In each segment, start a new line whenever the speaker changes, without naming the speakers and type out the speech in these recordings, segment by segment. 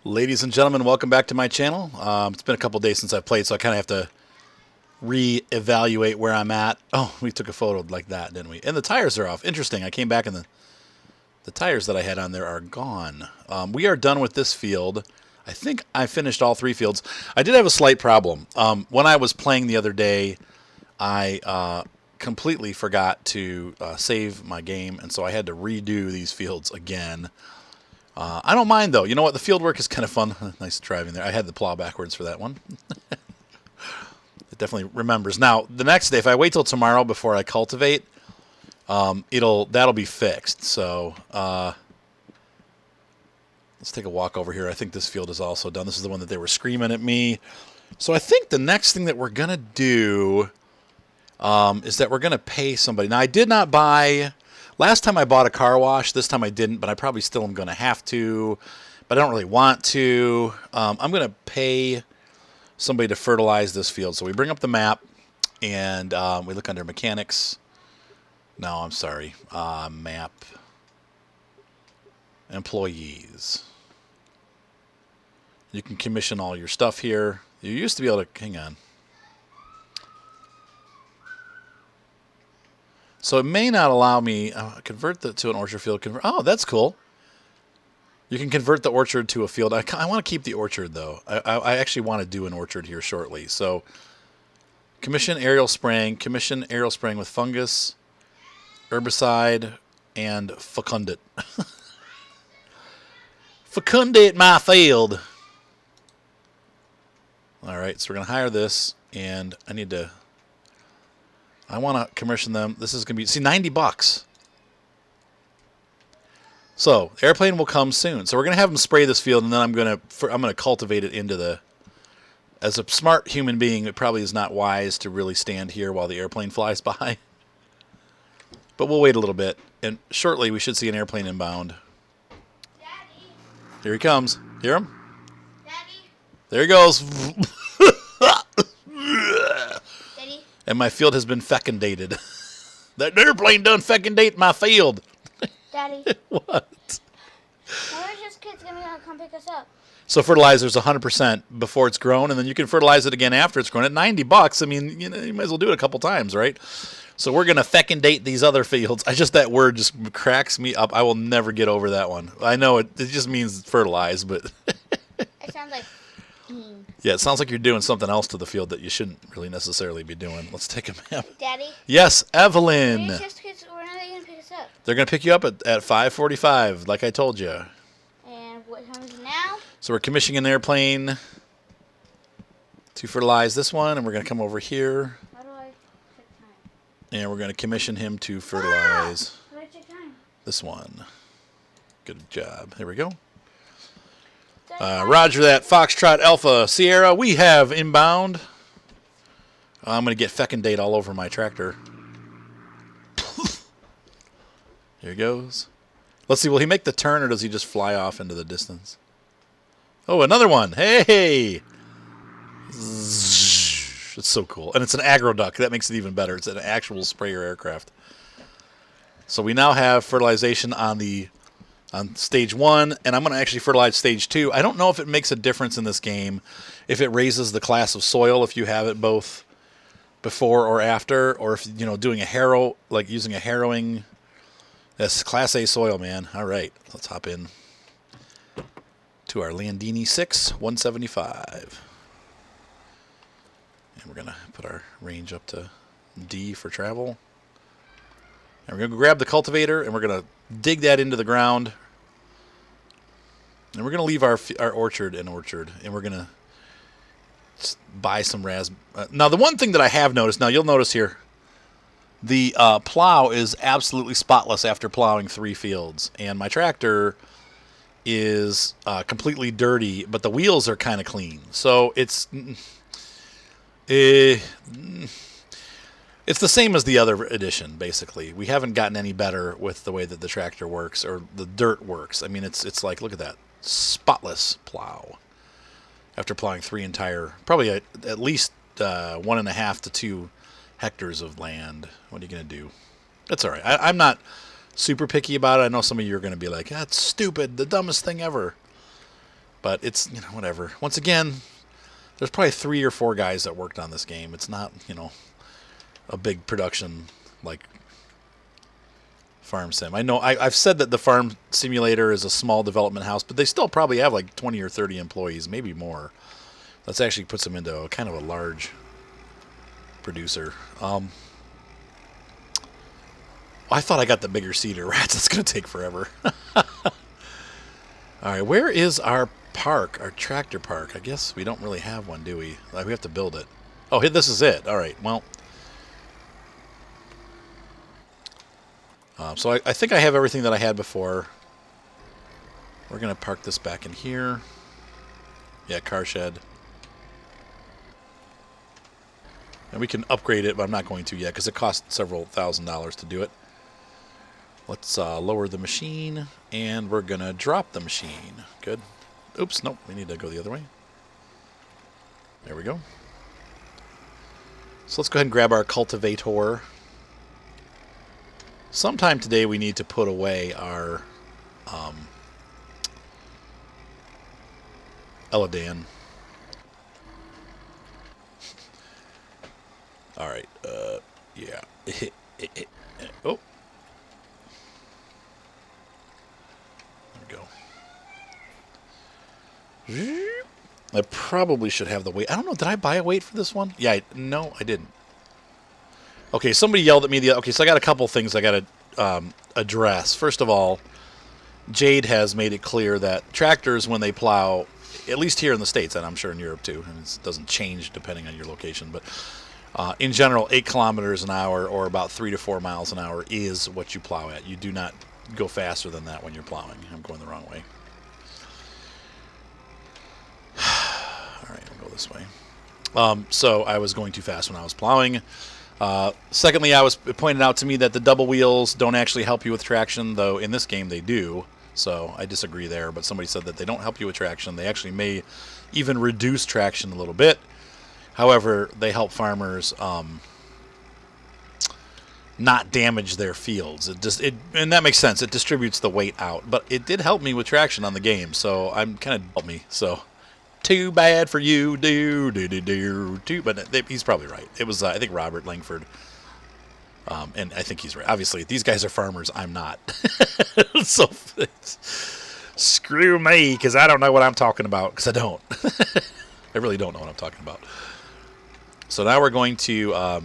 Ladies and gentlemen, welcome back to my channel. It's been a couple days since I've played, so I kind of have to re-evaluate where I'm at. Oh, we took a photo like that, didn't we? And the tires are off. Interesting. I came back and the tires that I had on there are gone. We are done with this field. I think I finished all three fields. I did have a slight problem. When I was playing the other day, I completely forgot to save my game, and so I had to redo these fields again. I don't mind, though. You know what? The field work is kind of fun. Nice driving there. I had the plow backwards for that one. It definitely remembers. Now, the next day, if I wait till tomorrow before I cultivate, that'll be fixed. So let's take a walk over here. I think this field is also done. This is the one that they were screaming at me. So I think the next thing that we're going to do is that we're going to pay somebody. Now, I did not buy... Last time I bought a car wash. This time I didn't, but I probably still am going to have to. But I don't really want to. I'm going to pay somebody to fertilize this field. So we bring up the map, and we look under mechanics. No, I'm sorry. Map. Employees. You can commission all your stuff here. You used to be able to... Hang on. So it may not allow me convert that to an orchard field. Oh, that's cool. You can convert the orchard to a field. I want to keep the orchard, though. I actually want to do an orchard here shortly. So commission aerial spraying. Commission aerial spraying with fungus, herbicide, and fecundate. Fecundate my field. All right, so we're going to hire this, and I need to... I want to commission them. This is going to be, see, $90. So, airplane will come soon. So we're going to have them spray this field, and then I'm going to cultivate it into the... As a smart human being, it probably is not wise to really stand here while the airplane flies by. But we'll wait a little bit, and shortly we should see an airplane inbound.
Daddy.
Here he comes. Hear him?
Daddy.
There he goes.
Daddy.
And my field has been fecundated. That airplane done fecundate my field.
Daddy.
What?
When is this kid's gonna come pick us up?
So fertilizer's 100% before it's grown, and then you can fertilize it again after it's grown at $90. I mean, you might as well do it a couple times, right? So we're gonna fecundate these other fields. That word just cracks me up. I will never get over that one. I know it just means fertilize, but
It sounds like.
yeah, it sounds like you're doing something else to the field that you shouldn't really necessarily be doing. Let's take a map.
Daddy.
Yes, Evelyn.
When are they gonna pick us up?
They're gonna pick you up at 5:45, like I told you.
And what time is it now?
So we're commissioning an airplane to fertilize this one, and we're going to come over here,
How do I check time?
and we're going to commission him to fertilize
How do I check time?
this one. Good job. Here we go.
Daddy,
Roger that. Foxtrot Alpha Sierra, we have inbound. I'm going to get fecundate all over my tractor. Here he goes. Let's see, will he make the turn, or does he just fly off into the distance? Oh, another one. Hey! Zzz. It's so cool. And it's an agroduck. That makes it even better. It's an actual sprayer aircraft. So we now have fertilization on stage 1, and I'm going to actually fertilize stage 2. I don't know if it makes a difference in this game if it raises the class of soil if you have it both before or after, or if, doing a harrow, like using a harrowing. That's Class A soil, man. All right, let's hop in to our Landini 6 175. And we're going to put our range up to D for travel. And we're going to grab the cultivator, and we're going to dig that into the ground. And we're going to leave our orchard and we're going to buy some now, the one thing that I have noticed, now you'll notice here, the plow is absolutely spotless after plowing 3 fields. And my tractor is completely dirty, but the wheels are kind of clean. So it's the same as the other edition, basically. We haven't gotten any better with the way that the tractor works or the dirt works. I mean, it's like, look at that, spotless plow after plowing 3 entire, probably at least 1.5 to 2 hectares of land. What are you going to do? That's all right. I'm not super picky about it. I know some of you are going to be like, that's stupid, the dumbest thing ever. But it's, you know, whatever. Once again, there's probably 3 or 4 guys that worked on this game. It's not, you know, a big production like Farm Sim. I know I've said that the Farm Simulator is a small development house, but they still probably have like 20 or 30 employees, maybe more. That actually puts them into a kind of a large producer. I thought I got the bigger cedar rats. It's going to take forever. All right, where is our park, our tractor park? I guess we don't really have one, do we? Like, we have to build it. Oh, this is it. All right, well. So I think I have everything that I had before. We're going to park this back in here. Yeah, car shed. And we can upgrade it, but I'm not going to yet because it costs several $1,000s to do it. Let's lower the machine, and we're going to drop the machine. Good. Oops, nope, we need to go the other way. There we go. So let's go ahead and grab our cultivator. Sometime today we need to put away our Eladan. All right, yeah. Oh. There we go. I probably should have the weight. I don't know, did I buy a weight for this one? Yeah, no, I didn't. Okay, somebody yelled at me. Okay, so I got a couple things I got to address. First of all, Jade has made it clear that tractors, when they plow, at least here in the States, and I'm sure in Europe too, and it doesn't change depending on your location, but in general, 8 kilometers an hour or about 3 to 4 miles an hour is what you plow at. You do not go faster than that when you're plowing. I'm going the wrong way. All right, I'll go this way. So I was going too fast when I was plowing. Secondly, it pointed out to me that the double wheels don't actually help you with traction, though in this game they do. So I disagree there, but somebody said that they don't help you with traction. They actually may even reduce traction a little bit. However, they help farmers not damage their fields. And that makes sense. It distributes the weight out, but it did help me with traction on the game. So I'm kind of helped me. So too bad for you, but he's probably right. It was I think Robert Langford, and I think he's right. Obviously, these guys are farmers. I'm not. So screw me, because I don't know what I'm talking about. Because I don't. I really don't know what I'm talking about. So now we're going to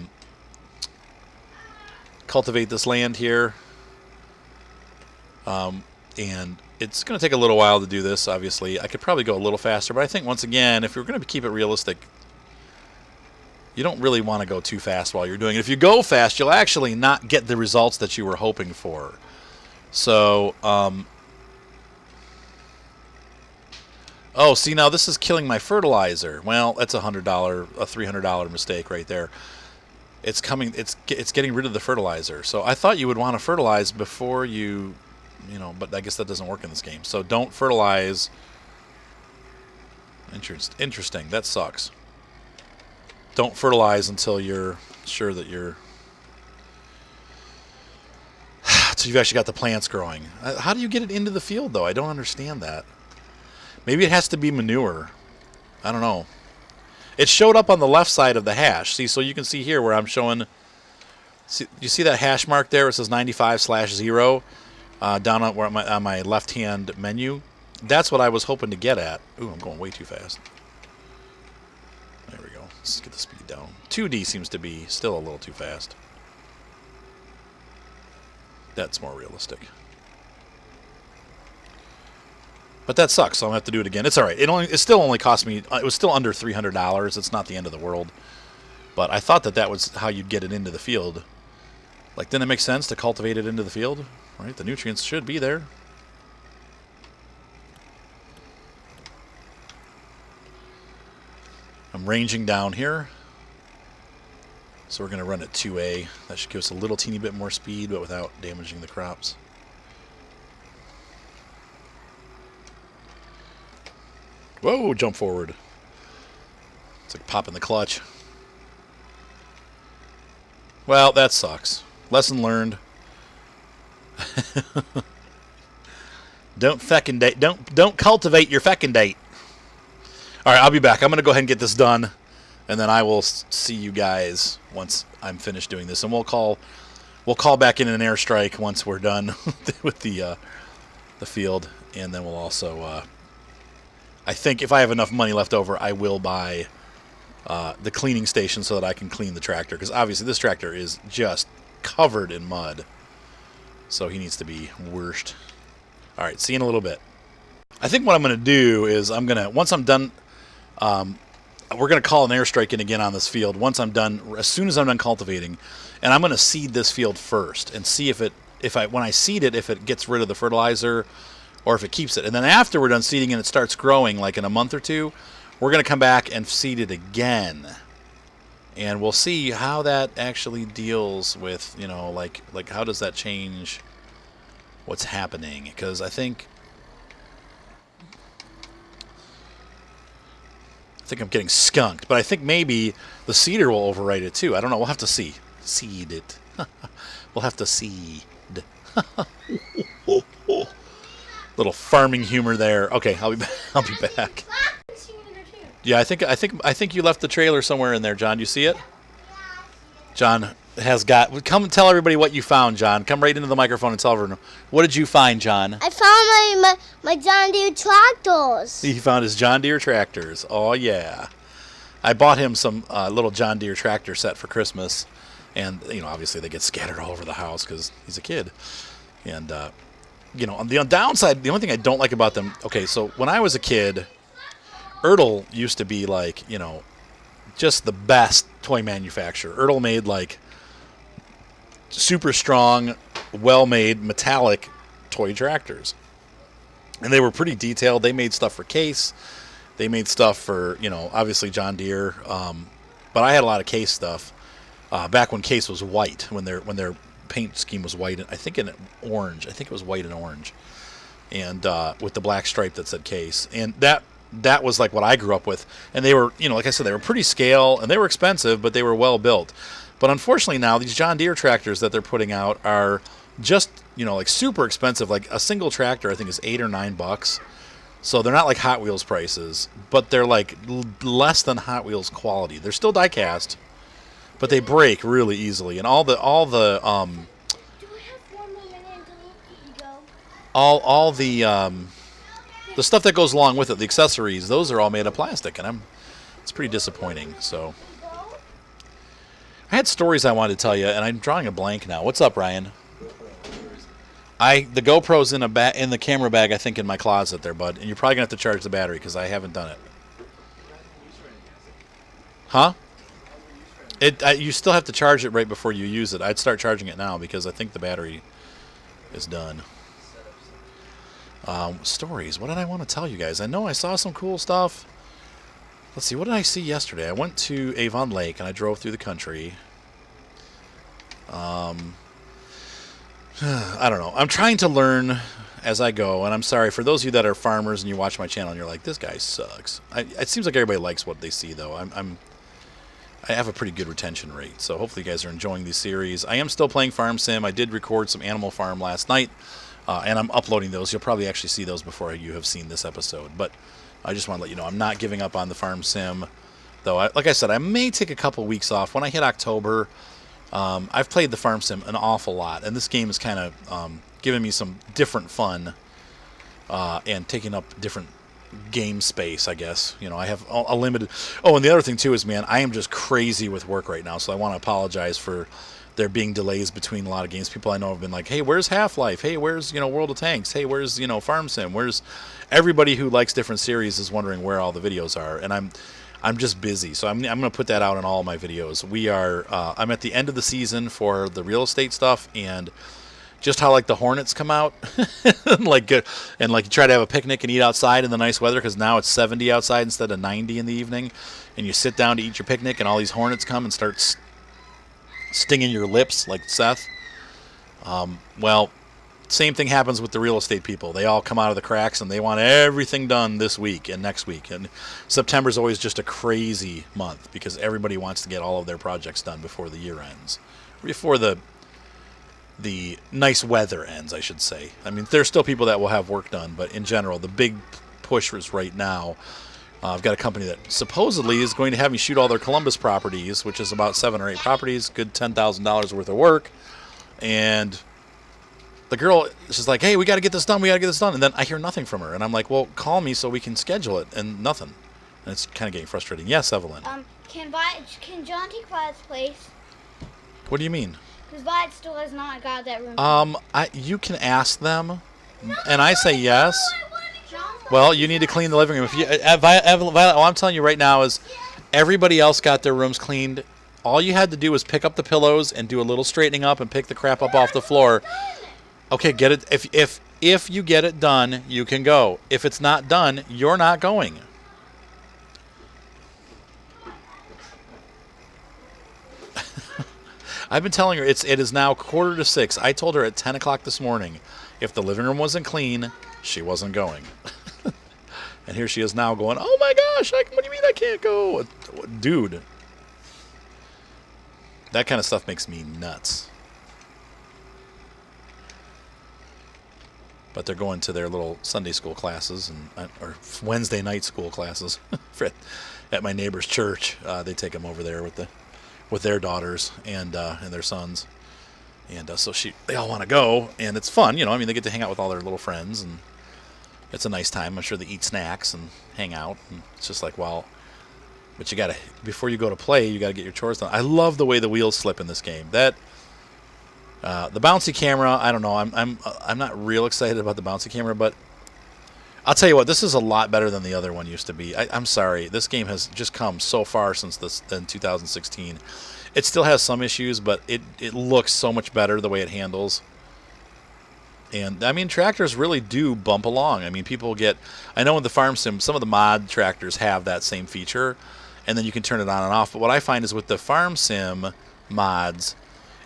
cultivate this land here, and it's going to take a little while to do this, obviously. I could probably go a little faster, but I think, once again, if you're going to keep it realistic, you don't really want to go too fast while you're doing it. If you go fast, you'll actually not get the results that you were hoping for. So, oh, see, now this is killing my fertilizer. Well, that's a $300 mistake right there. It's getting rid of the fertilizer. So I thought you would want to fertilize before you... but I guess that doesn't work in this game. So don't fertilize. Interesting. That sucks. Don't fertilize until you're sure that so you've actually got the plants growing. How do you get it into the field, though? I don't understand that. Maybe it has to be manure. I don't know. It showed up on the left side of the hash. See, so you can see here where I'm showing... you see that hash mark there? It says 95/0. Down on my left-hand menu. That's what I was hoping to get at. Ooh, I'm going way too fast. There we go. Let's get the speed down. 2D seems to be still a little too fast. That's more realistic. But that sucks, so I'm going to have to do it again. It's alright. It still only cost me... it was still under $300. It's not the end of the world. But I thought that was how you'd get it into the field. Like, didn't it make sense to cultivate it into the field? Right, the nutrients should be there. I'm ranging down here. So we're going to run at 2A. That should give us a little teeny bit more speed, but without damaging the crops. Whoa, jump forward. It's like popping the clutch. Well, that sucks. Lesson learned. Don't cultivate your fecundate. All right, I'll be back. I'm going to go ahead and get this done, and then I will see you guys once I'm finished doing this, and we'll call back in an airstrike once we're done with the field, and then we'll also. I think if I have enough money left over, I will buy the cleaning station so that I can clean the tractor, because obviously this tractor is just covered in mud, so he needs to be washed. All right, see you in a little bit. I think what I'm going to do is once I'm done, we're going to call an airstrike in again on this field once I'm done, as soon as I'm done cultivating, and I'm going to seed this field first and see when I seed it, if it gets rid of the fertilizer or if it keeps it. And then after we're done seeding and it starts growing, like in a month or two, we're going to come back and seed it again. And we'll see how that actually deals with, like how does that change what's happening? Because I think I'm getting skunked, but I think maybe the seeder will overwrite it too. I don't know. We'll have to see. Seed it. We'll have to seed. Little farming humor there. Okay, I'll be back. Yeah, I think you left the trailer somewhere in there, John. Do you see it? John has got. Come and tell everybody what you found, John. Come right into the microphone and tell everyone. What did you find, John?
I found my John Deere tractors.
He found his John Deere tractors. Oh yeah, I bought him some little John Deere tractor set for Christmas, and obviously they get scattered all over the house because he's a kid, and on the downside, the only thing I don't like about them. Okay, so when I was a kid, Ertl used to be like, just the best toy manufacturer. Ertl made like super strong, well-made metallic toy tractors, and they were pretty detailed. They made stuff for Case. They made stuff for obviously John Deere. But I had a lot of Case stuff back when Case was white, when their paint scheme was white. I think in orange. I think it was white and orange, and with the black stripe that said Case. And that was like what I grew up with. And they were, like I said, they were pretty scale, and they were expensive, but they were well built. But unfortunately now, these John Deere tractors that they're putting out are just, like super expensive. Like a single tractor, I think, is $8 or $9. So they're not like Hot Wheels prices, but they're like less than Hot Wheels quality. They're still die cast, but they break really easily. And all the
Do we have 1 more minute until you go?
all the stuff that goes along with it, the accessories, those are all made of plastic, and it's pretty disappointing. So I had stories I wanted to tell you, and I'm drawing a blank now. What's up, Ryan? The GoPro's in the camera bag, I think, in my closet there, bud. And you're probably gonna have to charge the battery because I haven't done it. Huh? You still have to charge it right before you use it. I'd start charging it now because I think the battery is done. Stories. What did I want to tell you guys? I know I saw some cool stuff. Let's see. What did I see yesterday? I went to Avon Lake and I drove through the country. I don't know. I'm trying to learn as I go, and I'm sorry for those of you that are farmers and you watch my channel and you're like, this guy sucks. It seems like everybody likes what they see, though. I have a pretty good retention rate, so hopefully you guys are enjoying these series. I am still playing Farm Sim. I did record some Animal Farm last night, and I'm uploading those. You'll probably actually see those before you have seen this episode, but I just want to let you know I'm not giving up on the Farm Sim, though. Like I said, I may take a couple weeks off. When I hit October, I've played the Farm Sim an awful lot, and this game is kind of giving me some different fun and taking up different game space, I guess. I have a limited... Oh, and the other thing, too, is, man, I am just crazy with work right now, so I want to apologize for there being delays between a lot of games. People I know have been like, hey, where's Half-Life? Hey, where's, World of Tanks? Hey, where's, Farm Sim? Where's... Everybody who likes different series is wondering where all the videos are, and I'm just busy, so I'm going to put that out in all my videos. I'm at the end of the season for the real estate stuff, and just how like the hornets come out, and like you try to have a picnic and eat outside in the nice weather because now it's 70 outside instead of 90 in the evening, and you sit down to eat your picnic, and all these hornets come and start stinging your lips like Seth. Well, same thing happens with the real estate people. They all come out of the cracks and they want everything done this week and next week. And September is always just a crazy month because everybody wants to get all of their projects done before the year ends, before the nice weather ends, I should say. I mean, there's still people that will have work done, but in general, the big push is right now I've got a company that supposedly is going to have me shoot all their Columbus properties, which is about 7 or 8 properties, good $10,000 worth of work. And the girl, she's like, hey, we got to get this done. We got to get this done. And then I hear nothing from her. And I'm like, well, call me so we can schedule it. And nothing. And it's kind of getting frustrating. Yes, Evelyn.
Can John take Violet's place?
What do you mean?
Because Violet still has not got that room.
You can ask them. And I say yes. Well, you need to clean the living room. If you, Violet, all I'm telling you right now is everybody else got their rooms cleaned. All you had to do was pick up the pillows and do a little straightening up and pick the crap up off the floor. Okay, get it. If you get it done, you can go. If it's not done, you're not going. I've been telling her it is now 5:45. I told her at 10 o'clock this morning, if the living room wasn't clean, she wasn't going. And here she is now going, oh my gosh, what do you mean I can't go? Dude. That kind of stuff makes me nuts. But they're going to their little Sunday school classes or Wednesday night school classes at my neighbor's church. They take them over there with their daughters and their sons. And so they all want to go, and it's fun, I mean, they get to hang out with all their little friends, and it's a nice time. I'm sure they eat snacks and hang out, and it's just like, well, but before you go to play, you gotta get your chores done. I love the way the wheels slip in this game. The bouncy camera, I don't know. I'm not real excited about the bouncy camera, but I'll tell you what, this is a lot better than the other one used to be. I'm sorry, this game has just come so far since than 2016. It still has some issues, but it looks so much better the way it handles. And, I mean, tractors really do bump along. I mean, I know in the farm sim, some of the mod tractors have that same feature, and then you can turn it on and off. But what I find is with the farm sim mods,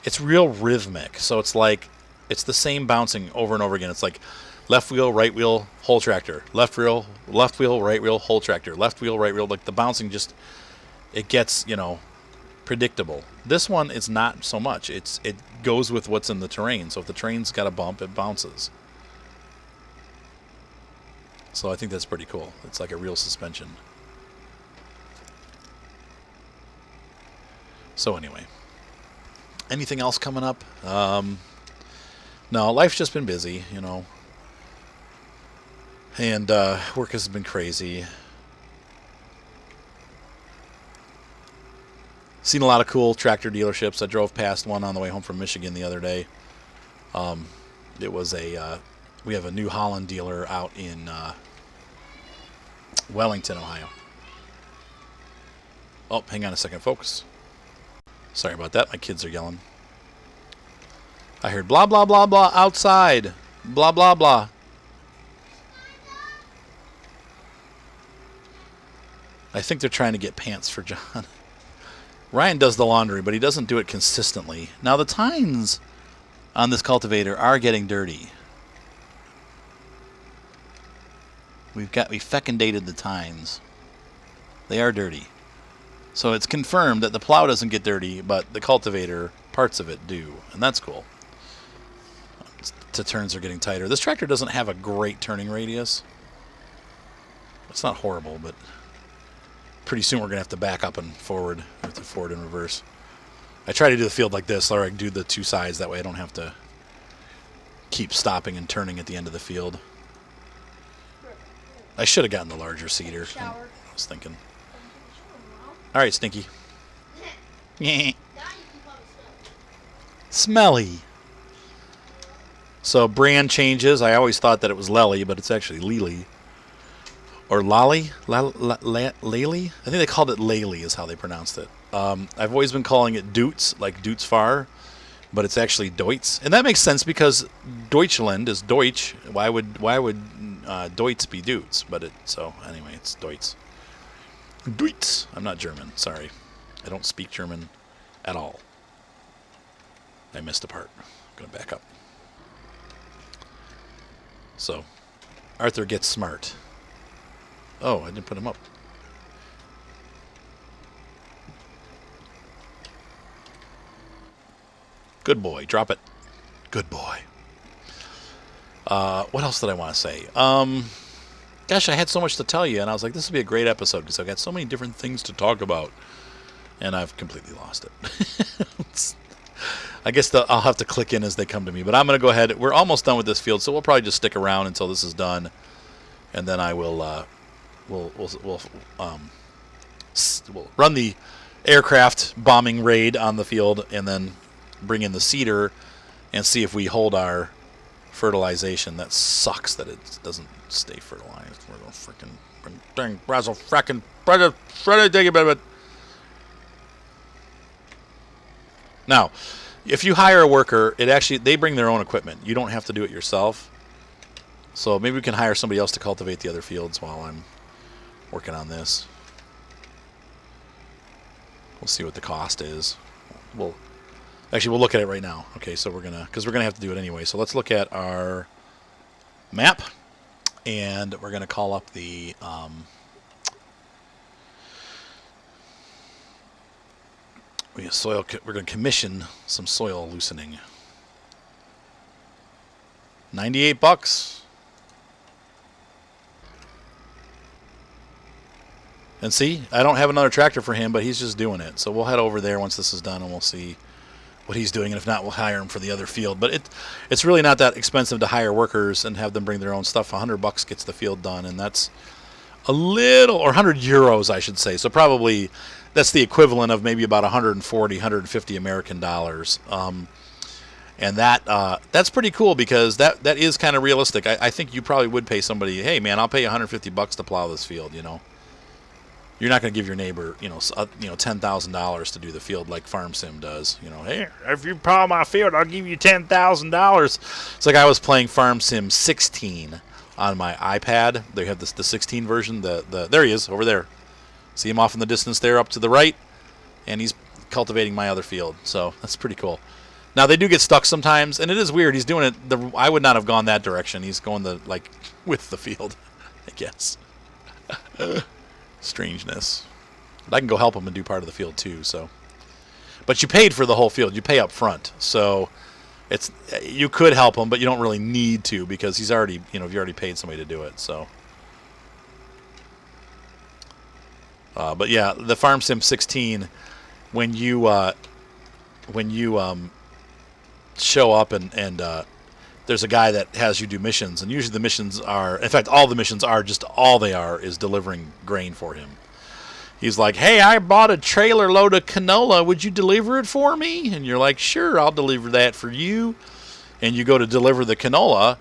it's real rhythmic. So it's like, it's the same bouncing over and over again. It's like left wheel, right wheel, whole tractor. Left wheel, right wheel, whole tractor. Left wheel, right wheel. Like the bouncing it gets, predictable. This one is not so much. It goes with what's in the terrain. So if the terrain's got a bump, it bounces. So I think that's pretty cool. It's like a real suspension. So anyway, anything else coming up? No, life's just been busy, and work has been crazy. Seen a lot of cool tractor dealerships. I drove past one on the way home from Michigan the other day. It was we have a New Holland dealer out in Wellington, Ohio. Oh, hang on a second, folks. Sorry about that. My kids are yelling. I heard blah, blah, blah, blah outside. Blah, blah, blah. I think they're trying to get pants for John. Ryan does the laundry, but he doesn't do it consistently. Now, the tines on this cultivator are getting dirty. We fecundated the tines. They are dirty. So it's confirmed that the plow doesn't get dirty, but the cultivator, parts of it do. And that's cool. The turns are getting tighter. This tractor doesn't have a great turning radius. It's not horrible, but pretty soon we're going to have to back up and forward. We have to forward and reverse. I try to do the field like this, or I do the two sides. That way I don't have to keep stopping and turning at the end of the field. I should have gotten the larger seeder. I was thinking. All right, Stinky. Smelly. So brand changes. I always thought that it was Lely, but it's actually Lely. Or Lally? Laley? I think they called it Laley is how they pronounced it. I've always been calling it Doots, like Doots Far, but it's actually Deutz. And that makes sense because Deutschland is Deutsch. Why would Deutz be Doots? So anyway, it's Deutz. Deutz. I'm not German, sorry. I don't speak German at all. I missed a part. I'm going to back up. So, Arthur gets smart. Oh, I didn't put him up. Good boy. Drop it. Good boy. What else did I want to say? Gosh, I had so much to tell you, and I was like, this will be a great episode because I've got so many different things to talk about, and I've completely lost it. I guess I'll have to click in as they come to me, but I'm going to go ahead. We're almost done with this field, so we'll probably just stick around until this is done, and then I will we'll run the aircraft bombing raid on the field, and then bring in the seeder and see if we hold our fertilization. That sucks that it doesn't stay fertilized. We're going to freaking dang Brazil fracking brother. Now, if you hire a worker, they bring their own equipment. You don't have to do it yourself. So maybe we can hire somebody else to cultivate the other fields while I'm working on this. We'll see what the cost is. We'll look at it right now. Okay, so we're gonna have to do it anyway. So let's look at our map, and we're gonna call up the we're gonna commission some soil loosening. $98. And see, I don't have another tractor for him, but he's just doing it. So we'll head over there once this is done, and we'll see what he's doing. And if not, we'll hire him for the other field. But it's really not that expensive to hire workers and have them bring their own stuff. $100 gets the field done, and that's a little, or 100 euros, I should say. So probably that's the equivalent of maybe about 140, 150 American dollars. And that's pretty cool because that is kind of realistic. I think you probably would pay somebody, hey man, I'll pay you $150 to plow this field. You're not going to give your neighbor, $10,000 to do the field like Farm Sim does. Hey, if you plow my field, I'll give you $10,000. It's like I was playing Farm Sim 16 on my iPad. They have the 16 version. There he is over there. See him off in the distance there, up to the right, and he's cultivating my other field. So that's pretty cool. Now they do get stuck sometimes, and it is weird. He's doing it. I would not have gone that direction. He's going with the field, I guess. Strangeness. But I can go help him and do part of the field too. So, but you paid for the whole field. You pay up front, so you could help him, but you don't really need to because he's already you already paid somebody to do it. So, but yeah, the Farm Sim 16, when you show up and there's a guy that has you do missions, and usually the missions are, in fact, all the missions are just all they are is delivering grain for him. He's like, hey, I bought a trailer load of canola. Would you deliver it for me? And you're like, sure, I'll deliver that for you. And you go to deliver the canola,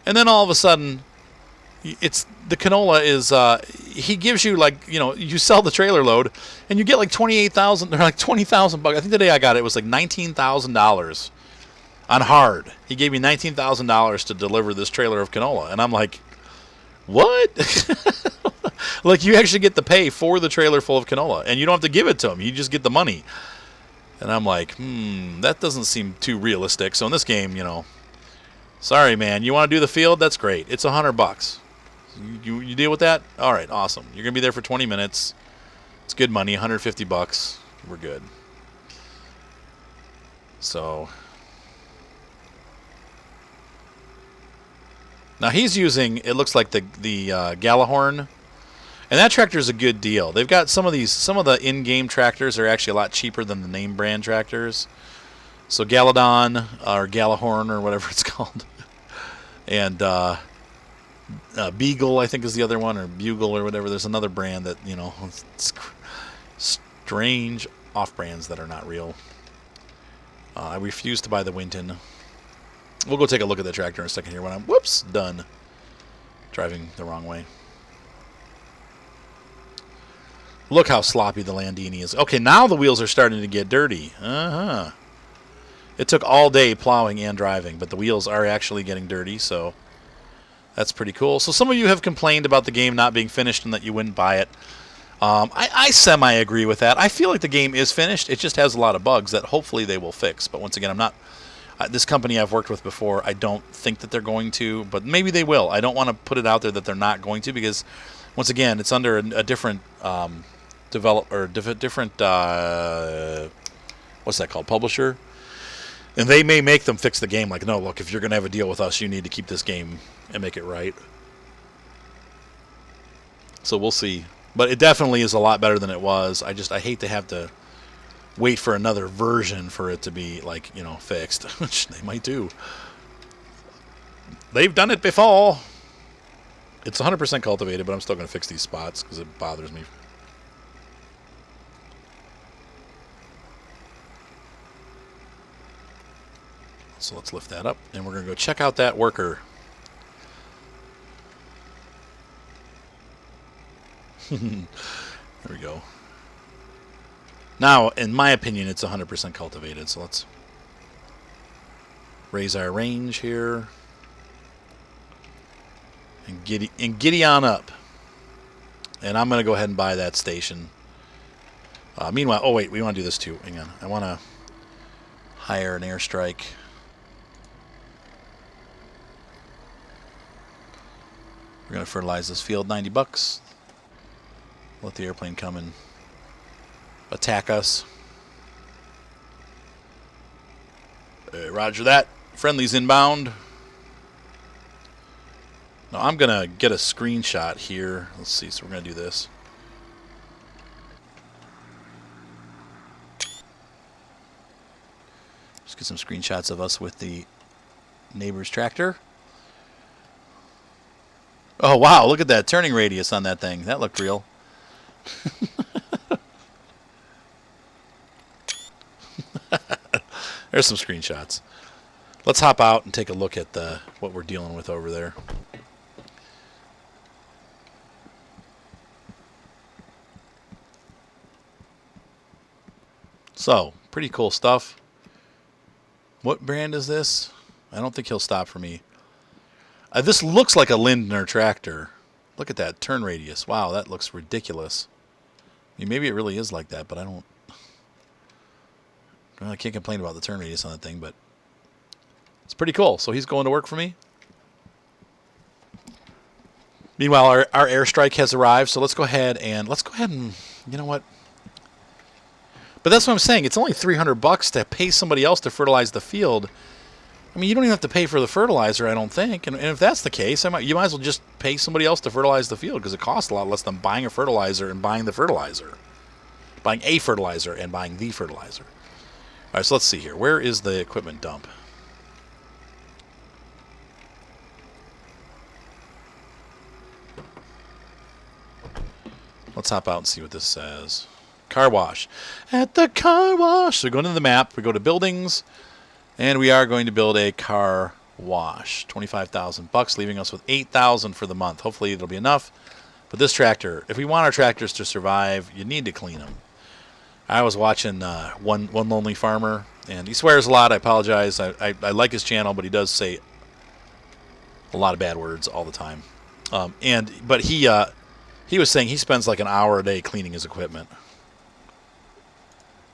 and then all of a sudden, the canola is, he gives you you sell the trailer load, and you get like 28,000 or like 20,000 bucks. I think the day I got it was like $19,000. On hard. He gave me $19,000 to deliver this trailer of canola. And I'm like, what? Like, you actually get the pay for the trailer full of canola. And you don't have to give it to him. You just get the money. And I'm like, that doesn't seem too realistic. So in this game, sorry, man. You want to do the field? That's great. It's $100. You deal with that? All right, awesome. You're going to be there for 20 minutes. It's good money, $150. We're good. So... now he's using, it looks like the Galahorn, and that tractor is a good deal. They've got some of the in-game tractors are actually a lot cheaper than the name brand tractors. So Galadon or Galahorn or whatever it's called, and Beagle I think is the other one, or Bugle or whatever. There's another brand that it's strange off-brands that are not real. I refuse to buy the Winton. We'll go take a look at the tractor in a second here when I'm, done driving the wrong way. Look how sloppy the Landini is. Okay, now the wheels are starting to get dirty. It took all day plowing and driving, but the wheels are actually getting dirty, so that's pretty cool. So some of you have complained about the game not being finished and that you wouldn't buy it. I semi-agree with that. I feel like the game is finished. It just has a lot of bugs that hopefully they will fix. But once again, I'm not... this company I've worked with before, I don't think that they're going to, but maybe they will. I don't want to put it out there that they're not going to because, once again, it's under a different different what's that called, publisher, and they may make them fix the game. Like, no, look, if you're going to have a deal with us, you need to keep this game and make it right. So we'll see. But it definitely is a lot better than it was. I hate to have to wait for another version for it to be, like, you know, fixed, which they might do. They've done it before. It's 100% cultivated, but I'm still going to fix these spots because it bothers me. So let's lift that up, and we're going to go check out that worker. There we go. Now, in my opinion, it's 100% cultivated, so let's raise our range here. And giddy on up. And I'm going to go ahead and buy that station. Meanwhile, oh wait, we want to do this too. Hang on. I want to hire an airstrike. We're going to fertilize this field, 90 bucks. Let the airplane come and attack us. Roger that. Friendly's inbound. Now I'm going to get a screenshot here. Let's see. So we're going to do this. Just get some screenshots of us with the neighbor's tractor. Oh, wow. Look at that turning radius on that thing. That looked real. There's some screenshots. Let's hop out and take a look at what we're dealing with over there. So, pretty cool stuff. What brand is this? I don't think he'll stop for me. This looks like a Lindner tractor. Look at that turn radius. Wow, that looks ridiculous. I mean, maybe it really is like that, but I don't... Well, I can't complain about the turn radius on that thing, but it's pretty cool. So he's going to work for me. Meanwhile, our airstrike has arrived, so let's go ahead and you know what? But that's what I'm saying. It's only $300 to pay somebody else to fertilize the field. I mean, you don't even have to pay for the fertilizer, I don't think. And if that's the case, you might as well just pay somebody else to fertilize the field because it costs a lot less than buying a fertilizer and buying the fertilizer. Buying a fertilizer and buying the fertilizer. All right, so let's see here. Where is the equipment dump? Let's hop out and see what this says. Car wash. At the car wash. So we go into the map. We go to buildings. And we are going to build a car wash. $25,000, leaving us with $8,000 for the month. Hopefully it'll be enough. But this tractor, if we want our tractors to survive, you need to clean them. I was watching one lonely farmer, and he swears a lot. I apologize. I like his channel, but he does say a lot of bad words all the time. But he was saying he spends like an hour a day cleaning his equipment.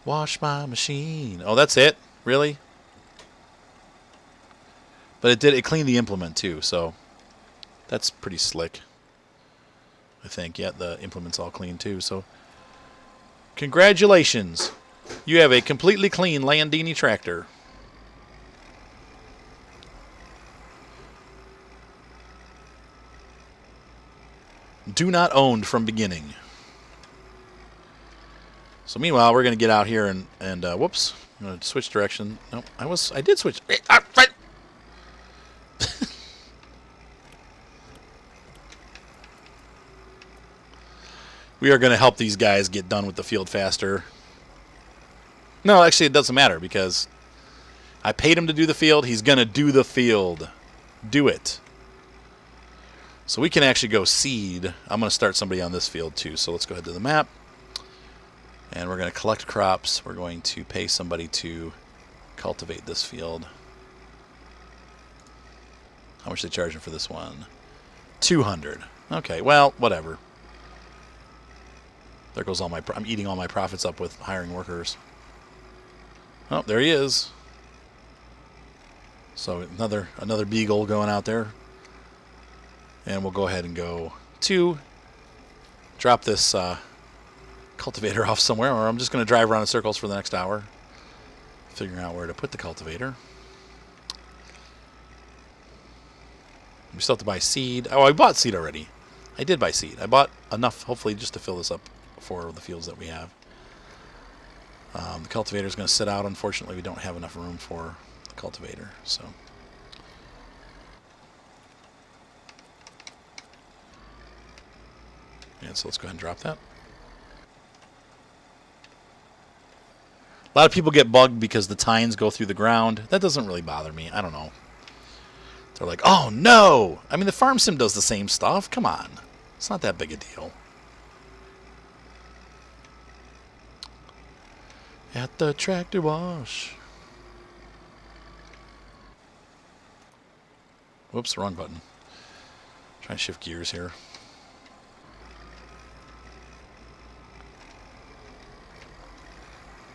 Wash my machine. Oh, that's it? Really? But it cleaned the implement too, so that's pretty slick. I think. Yeah, the implement's all clean too, so congratulations. You have a completely clean Landini tractor. Do not owned from beginning. So meanwhile, we're going to get out here and whoops, I'm going to switch direction. Nope, I did switch. Right. We are going to help these guys get done with the field faster. No, actually, it doesn't matter because I paid him to do the field. He's going to do the field. Do it. So we can actually go seed. I'm going to start somebody on this field too. So let's go ahead to the map. And we're going to collect crops. We're going to pay somebody to cultivate this field. How much are they charging for this one? $200. Okay, well, whatever. There goes all my... I'm eating all my profits up with hiring workers. Oh, there he is. So another beagle going out there. And we'll go ahead and go to drop this cultivator off somewhere, or I'm just going to drive around in circles for the next hour, figuring out where to put the cultivator. We still have to buy seed. Oh, I bought seed already. I did buy seed. I bought enough, hopefully, just to fill this up for the fields that we have. The cultivator is going to sit out. Unfortunately, we don't have enough room for the cultivator. So, yeah, so let's go ahead and drop that. A lot of people get bugged because the tines go through the ground. That doesn't really bother me. I don't know. They're like, oh, no. I mean, the farm sim does the same stuff. Come on. It's not that big a deal. At the tractor wash. Whoops, wrong button. Trying to shift gears here.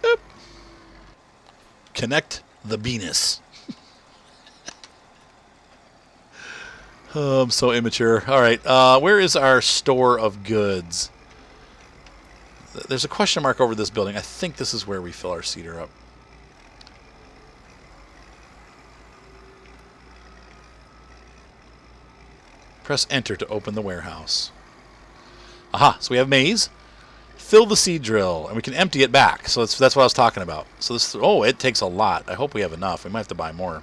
Boop. Connect the penis. Oh, I'm so immature. All right, where is our store of goods? There's a question mark over this building. I think this is where we fill our cedar up. Press enter to open the warehouse. Aha, so we have maize. Fill the seed drill, and we can empty it back. So that's what I was talking about. So this, oh, it takes a lot. I hope we have enough. We might have to buy more.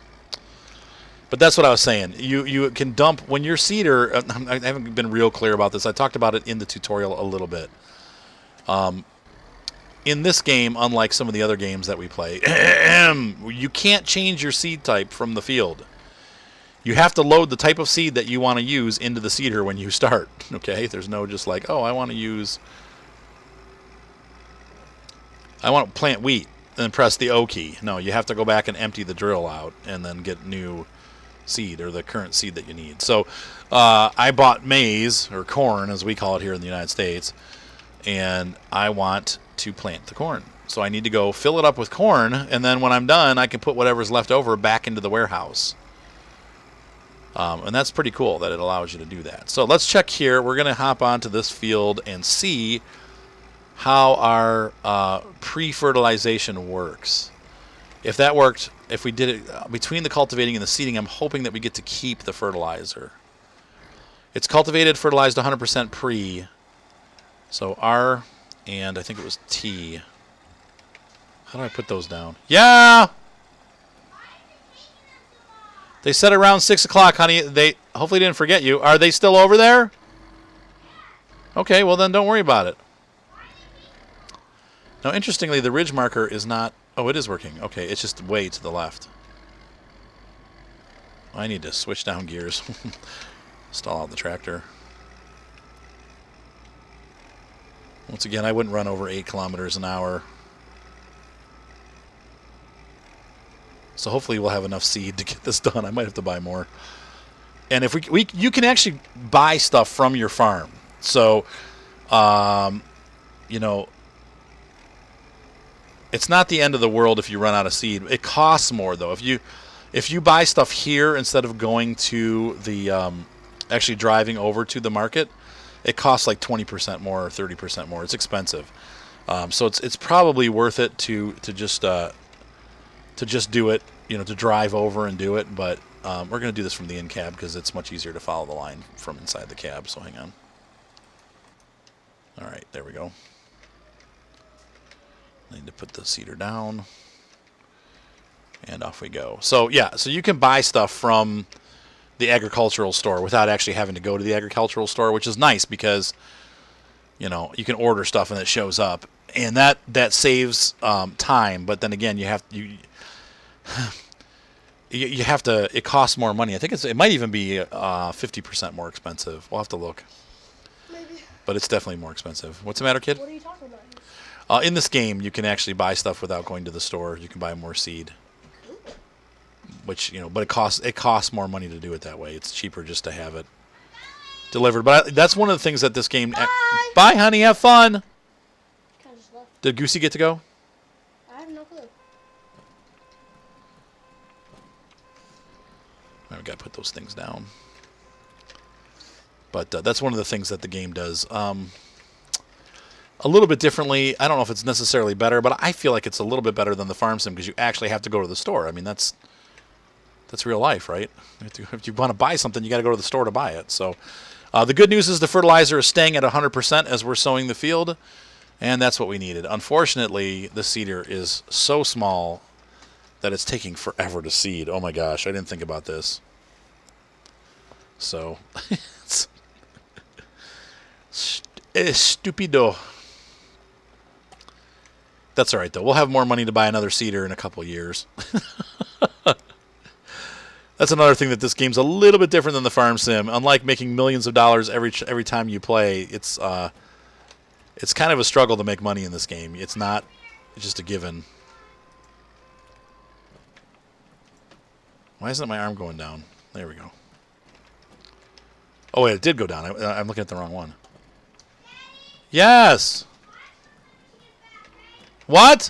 But that's what I was saying. You can dump, when your cedar, I haven't been real clear about this. I talked about it in the tutorial a little bit. In this game, unlike some of the other games that we play, you can't change your seed type from the field. You have to load the type of seed that you want to use into the seeder when you start. Okay? There's no just like, oh, I want to plant wheat, and then press the O key. No, you have to go back and empty the drill out and then get new seed, or the current seed that you need. So I bought maize, or corn as we call it here in the United States, and I want to plant the corn. So I need to go fill it up with corn, and then when I'm done, I can put whatever's left over back into the warehouse. And that's pretty cool that it allows you to do that. So let's check here. We're going to hop onto this field and see how our pre-fertilization works. If that worked, if we did it between the cultivating and the seeding, I'm hoping that we get to keep the fertilizer. It's cultivated, fertilized 100% pre. So R, and I think it was T. How do I put those down? Yeah! They said around 6 o'clock, honey. They hopefully didn't forget you. Are they still over there? Okay, well then don't worry about it. Now, interestingly, the ridge marker is not... Oh, it is working. Okay, it's just way to the left. I need to switch down gears. Stall out the tractor. Once again, I wouldn't run over 8 kilometers an hour. So hopefully we'll have enough seed to get this done. I might have to buy more. And if you can actually buy stuff from your farm. So, you know, it's not the end of the world if you run out of seed. It costs more though. If you buy stuff here instead of going to the actually driving over to the market, it costs like 20% more or 30% more. It's expensive. So it's probably worth it to just do it, you know, to drive over and do it. But we're going to do this from the in cab because it's much easier to follow the line from inside the cab. So hang on. All right, there we go. I need to put the cedar down. And off we go. So yeah, so you can buy stuff from the agricultural store without actually having to go to the agricultural store, which is nice because, you know, you can order stuff and it shows up. And that saves time, but then again, you have to. It costs more money. I think it might even be 50% more expensive. We'll have to look.
Maybe.
But it's definitely more expensive. What's the matter, kid?
What are you talking about?
In this game, you can actually buy stuff without going to the store. You can buy more seed, which, you know, but it costs more money to do it that way. It's cheaper just to have it delivered. But that's one of the things that this game. Bye, honey. Have fun.
Kind of just left.
Did Goosey get to go?
I have no clue.
I've got to put those things down. But that's one of the things that the game does. A little bit differently. I don't know if it's necessarily better, but I feel like it's a little bit better than the farm sim because you actually have to go to the store. I mean, that's real life, right? If you want to buy something, you got to go to the store to buy it. So The good news is the fertilizer is staying at 100% as we're sowing the field, and that's what we needed. Unfortunately, the seeder is so small that it's taking forever to seed. Oh my gosh, I didn't think about this. So, it's stupido. That's all right, though. We'll have more money to buy another seeder in a couple years. That's another thing that this game's a little bit different than the farm sim. Unlike making millions of dollars every time you play, it's kind of a struggle to make money in this game. It's not just a given. Why isn't my arm going down? There we go. Oh, wait, it did go down. I'm looking at the wrong one. Yes! What?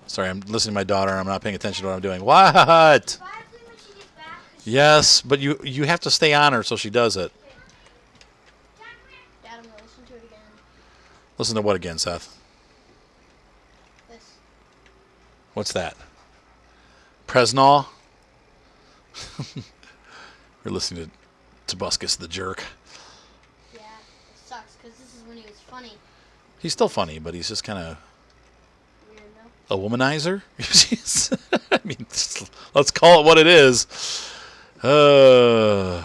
Sorry, I'm listening to my daughter. I'm not paying attention to what I'm doing. What? Yes, but you have to stay on her so she does it.
Dad, I'm gonna listen to it again.
Listen to what again, Seth?
This.
What's that? Presnol? We're listening to Tobuscus the jerk.
Yeah, it sucks because this is when he was funny.
He's still funny, but he's just kind of
Weirdo.
a womanizer. I mean, let's call it what it is. I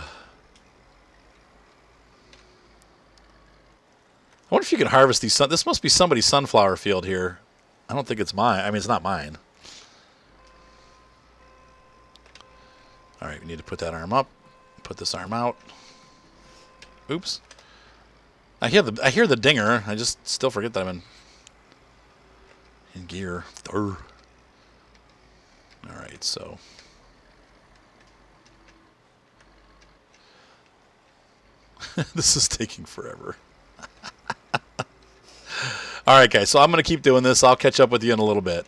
wonder if you can harvest these. This must be somebody's sunflower field here. I don't think it's mine. I mean, it's not mine. All right, we need to put that arm up. Put this arm out. Oops. I hear the dinger. I just still forget that I'm in gear. All right, so this is taking forever. All right, guys. So I'm going to keep doing this. I'll catch up with you in a little bit.